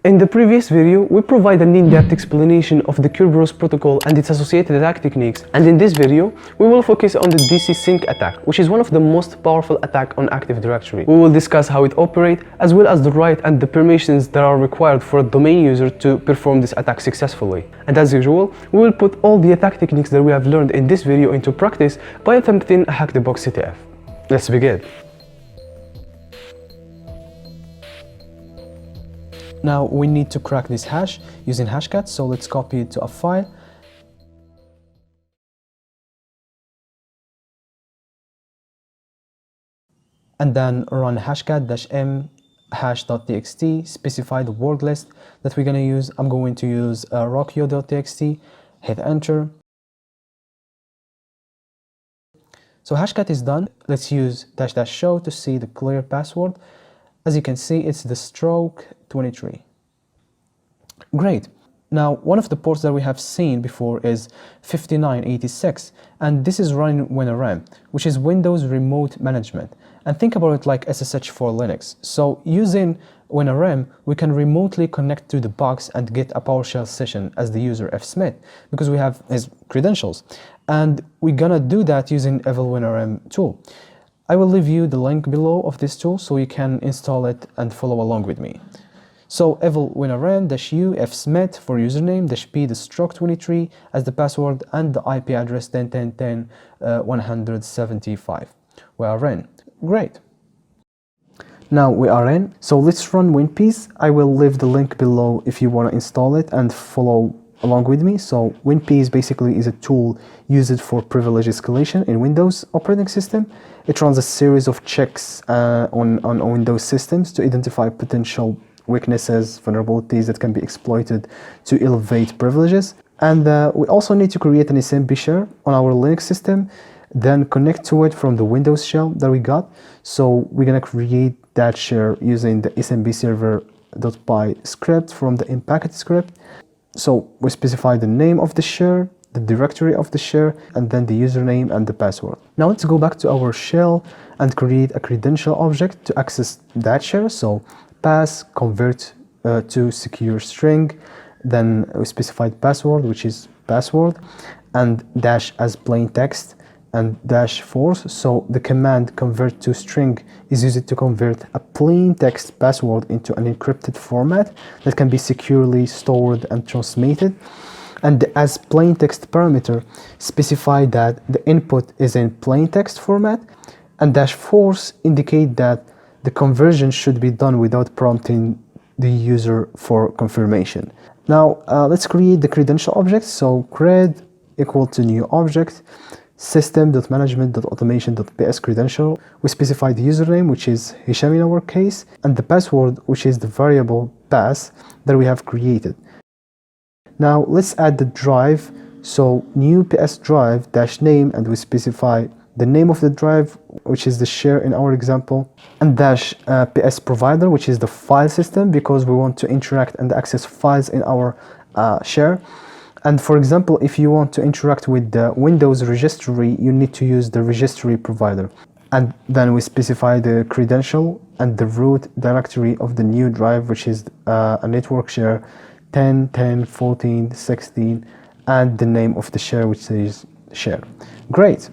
In the previous video, we provide an in-depth explanation of the Kerberos protocol and its associated attack techniques, and in this video, we will focus on the DCSync attack, which is one of the most powerful attacks on Active Directory. We will discuss how it operates, as well as the right and the permissions that are required for a domain user to perform this attack successfully. And as usual, we will put all the attack techniques that we have learned in this video into practice by attempting a Hack the Box CTF. Let's begin. Now we need to crack this hash using hashcat, so let's copy it to a file. And then run hashcat-m hash.txt, specify the word list that we're going to use. I'm going to use rockyo.txt, hit enter. So hashcat is done. Let's use --show to see the clear password. As you can see, it's the stroke 23. Great. Now, one of the ports that we have seen before is 5986, and this is running winrm, which is Windows Remote Management. And think about it like SSH for Linux. So using winrm, we can remotely connect to the box and get a PowerShell session as the user fsmith, because we have his credentials. And we're gonna do that using evil-winrm tool. I will leave you the link below of this tool so you can install it and follow along with me. So evil-winrm-u fsmith for username, -p the stroke 23 as the password, and the IP address 10.10.10.175. We are in. Great. Now we are in. So let's run winpeas. I will leave the link below if you want to install it and follow along with me. So winpeas basically is a tool used for privilege escalation in Windows operating system. It runs a series of checks on Windows systems to identify potential weaknesses, vulnerabilities that can be exploited to elevate privileges. And we also need to create an SMB share on our Linux system, then connect to it from the Windows shell that we got. So we're gonna create that share using the SMB server.py script from the inpacket script. So we specify the name of the share, the directory of the share, and then the username and the password. Now let's go back to our shell and create a credential object to access that share. So pass convert to secure string, then we specify the password, which is password, and dash as plain text, and dash force. So the command convert to string is used to convert a plain text password into an encrypted format that can be securely stored and transmitted. And the as plain text parameter specify that the input is in plain text format, and dash force indicate that the conversion should be done without prompting the user for confirmation. Now let's create the credential object. So cred equal to new object, system.management.automation.ps credential. We specify the username, which is Hisham in our case, and the password, which is the variable pass that we have created. Now let's add the drive. So new ps drive dash name, and we specify the name of the drive, which is the share in our example, and dash ps provider, which is the file system, because we want to interact and access files in our share. And for example, if you want to interact with the Windows registry, you need to use the registry provider. And then we specify the credential and the root directory of the new drive, which is a network share 10, 10, 14, 16, and the name of the share, which is share. Great.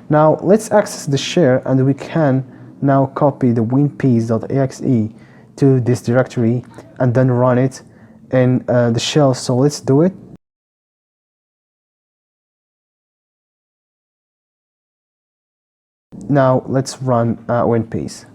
Now let's access the share, and we can now copy the winpeas.exe to this directory and then run it in the shell. So let's do it. Now let's run winpeas.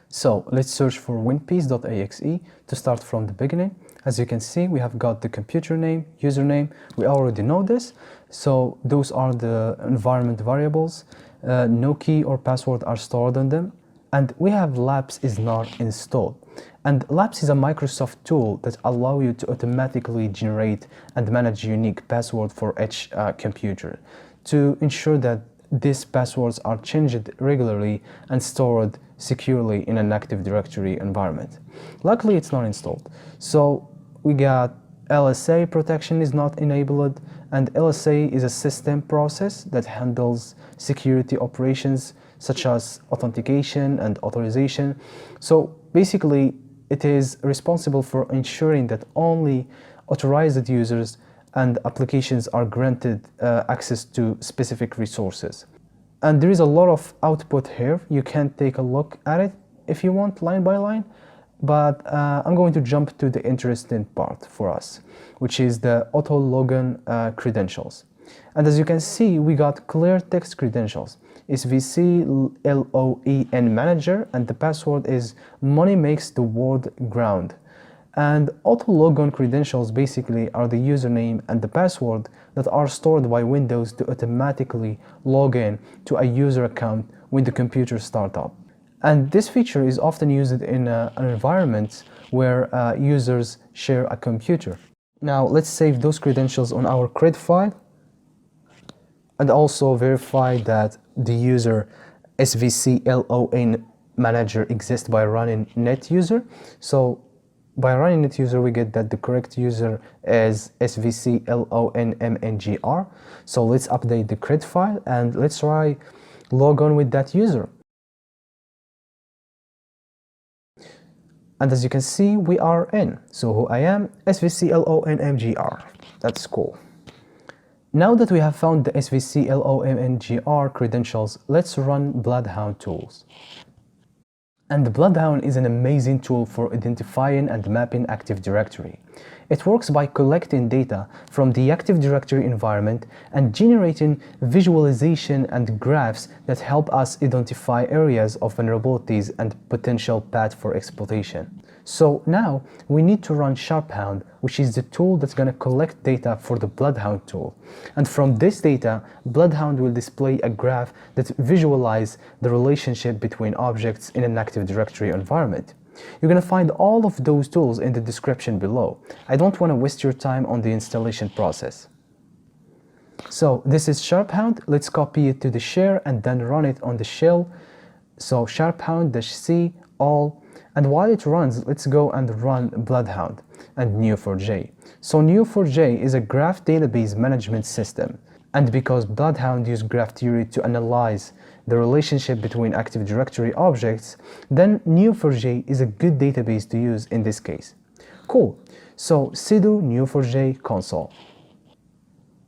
So let's search for winpeas.exe to start from the beginning. As you can see, we have got the computer name, username. We already know this. So those are the environment variables. No key or password are stored on them. And we have Labs is not installed. And Labs is a Microsoft tool that allows you to automatically generate and manage unique password for each computer to ensure that these passwords are changed regularly and stored securely in an Active Directory environment. Luckily, it's not installed. So we got LSA protection is not enabled, and LSA is a system process that handles security operations such as authentication and authorization. So basically, it is responsible for ensuring that only authorized users and applications are granted access to specific resources. And there is a lot of output here. You can take a look at it if you want, line by line, but I'm going to jump to the interesting part for us, which is the auto login credentials. And as you can see, we got clear text credentials. evil-winrm manager, and the password is money makes the world ground. And auto logon credentials basically are the username and the password that are stored by Windows to automatically log in to a user account when the computer starts up. And this feature is often used in an environment where users share a computer. Now let's save those credentials on our cred file and also verify that the user svclon manager exists by running netuser. So by running netuser, we get that the correct user is svclonmngr. So let's update the cred file and let's try log on with that user. And as you can see, we are in. So who I am, svclonmgr. That's cool. Now that we have found the svclonmgr credentials, let's run Bloodhound tools. And the Bloodhound is an amazing tool for identifying and mapping Active Directory. It works by collecting data from the Active Directory environment and generating visualization and graphs that help us identify areas of vulnerabilities and potential path for exploitation. So now we need to run SharpHound, which is the tool that's going to collect data for the Bloodhound tool. And from this data, Bloodhound will display a graph that visualizes the relationship between objects in an Active Directory environment. You're going to find all of those tools in the description below. I don't want to waste your time on the installation process. So this is SharpHound. Let's copy it to the share and then run it on the shell. So SharpHound-c all. And while it runs, let's go and run Bloodhound and Neo4j. So Neo4j is a graph database management system. And because Bloodhound uses graph theory to analyze the relationship between Active Directory objects, then Neo4j is a good database to use in this case. Cool. So sudo neo4j console.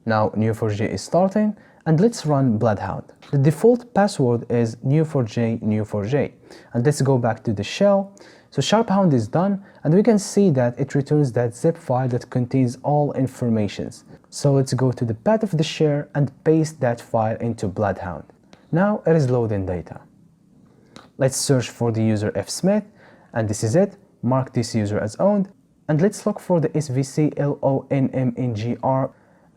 Now Neo4j is starting, and let's run Bloodhound. The default password is neo4j. And let's go back to the shell. So SharpHound is done, and we can see that it returns that zip file that contains all informations. So let's go to the path of the share and paste that file into Bloodhound. Now it is loading data. Let's search for the user fsmith, and this is it. Mark this user as owned, and let's look for the svclonmngr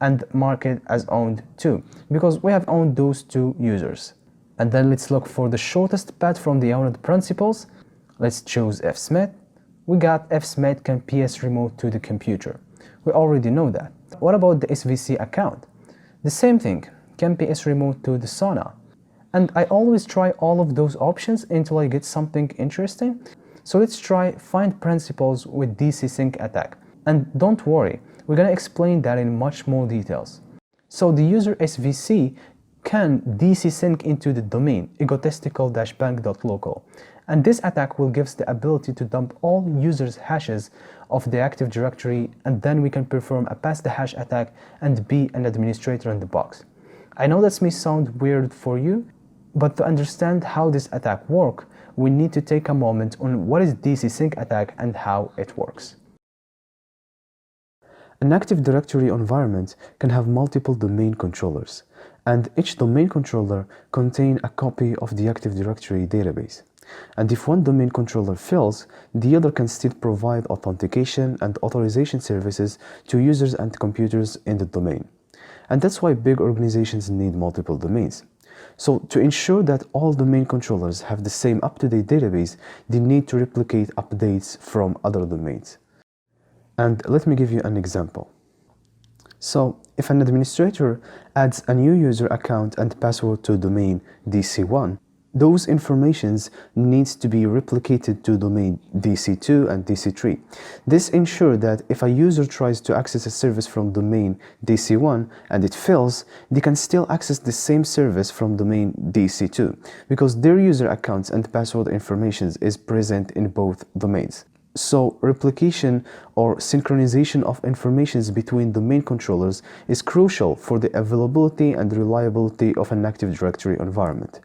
and mark it as owned too, because we have owned those two users. And then let's look for the shortest path from the owned principals. Let's choose fsmith. We got fsmith can ps remote to the computer. We already know that. What about the svc account? The same thing, can ps remote to the sauna. And I always try all of those options until I get something interesting. So let's try find principals with DCSync attack. And don't worry, we're going to explain that in much more details. So the user svc can DCSync into the domain egotistical-bank.local. And this attack will give us the ability to dump all users' hashes of the Active Directory, and then we can perform a pass the hash attack and be an administrator in the box. I know that may sound weird for you, but to understand how this attack works, we need to take a moment on what is DCSync attack and how it works. An Active Directory environment can have multiple domain controllers, and each domain controller contains a copy of the Active Directory database. And if one domain controller fails, the other can still provide authentication and authorization services to users and computers in the domain. And that's why big organizations need multiple domains. So to ensure that all domain controllers have the same up-to-date database, they need to replicate updates from other domains. And let me give you an example. So if an administrator adds a new user account and password to domain DC1, those informations needs to be replicated to domain DC2 and DC3. This ensures that if a user tries to access a service from domain DC1 and it fails, they can still access the same service from domain DC2 because their user accounts and password information is present in both domains. So replication or synchronization of informations between domain controllers is crucial for the availability and reliability of an Active Directory environment.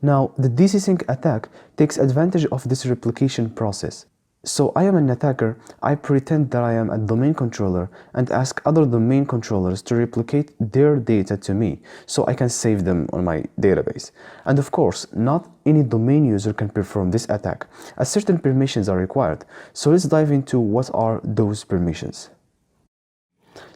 Now, the DCSync attack takes advantage of this replication process. So I am an attacker, I pretend that I am a domain controller and ask other domain controllers to replicate their data to me so I can save them on my database. And of course, not any domain user can perform this attack, as certain permissions are required. So let's dive into what are those permissions.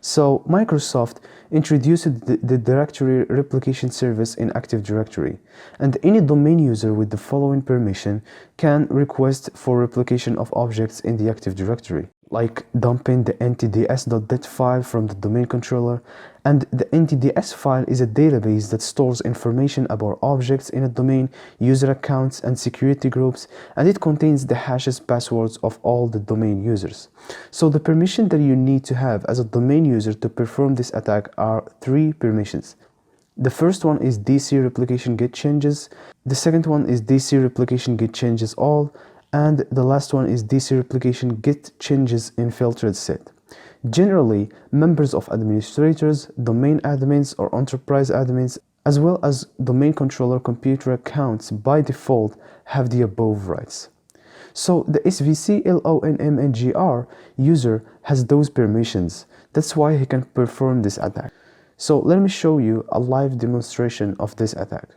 So Microsoft introduced the directory replication service in Active Directory, and any domain user with the following permission can request for replication of objects in the Active Directory, like dumping the ntds.dat file from the domain controller. And the ntds file is a database that stores information about objects in a domain, user accounts, and security groups, and it contains the hashes passwords of all the domain users. So the permission that you need to have as a domain user to perform this attack are 3 permissions. The first one is DC replication get changes, the second one is DC replication get changes all, and the last one is DC replication get changes infiltrated set. Generally, members of administrators, domain admins or enterprise admins, as well as domain controller computer accounts by default have the above rights. So the evil-winrm user has those permissions. That's why he can perform this attack. So let me show you a live demonstration of this attack.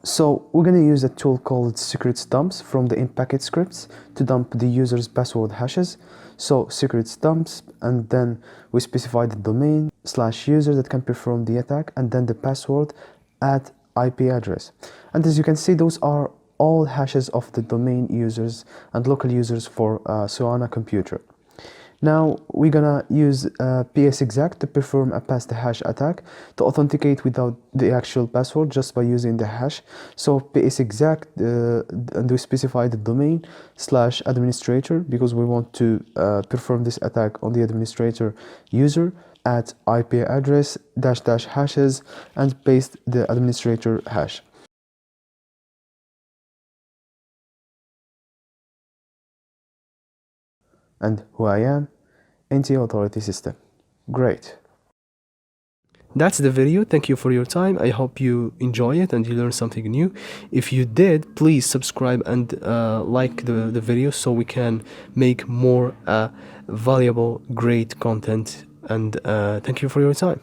So we're going to use a tool called secrets dumps from the in-packet scripts to dump the user's password hashes. So secrets dumps, and then we specify the domain /user that can perform the attack, and then the password at IP address. And as you can see, those are all hashes of the domain users and local users for Soana computer. Now we're gonna use psexact to perform a pass the hash attack to authenticate without the actual password, just by using the hash. So psexact, and we specify the domain /administrator because we want to perform this attack on the administrator user at IP address -- hashes, and paste the administrator hash. And who I am, anti-authority system. Great. That's the video. Thank you for your time. I hope you enjoy it and you learned something new. If you did, please subscribe and like the video so we can make more valuable, great content. And thank you for your time.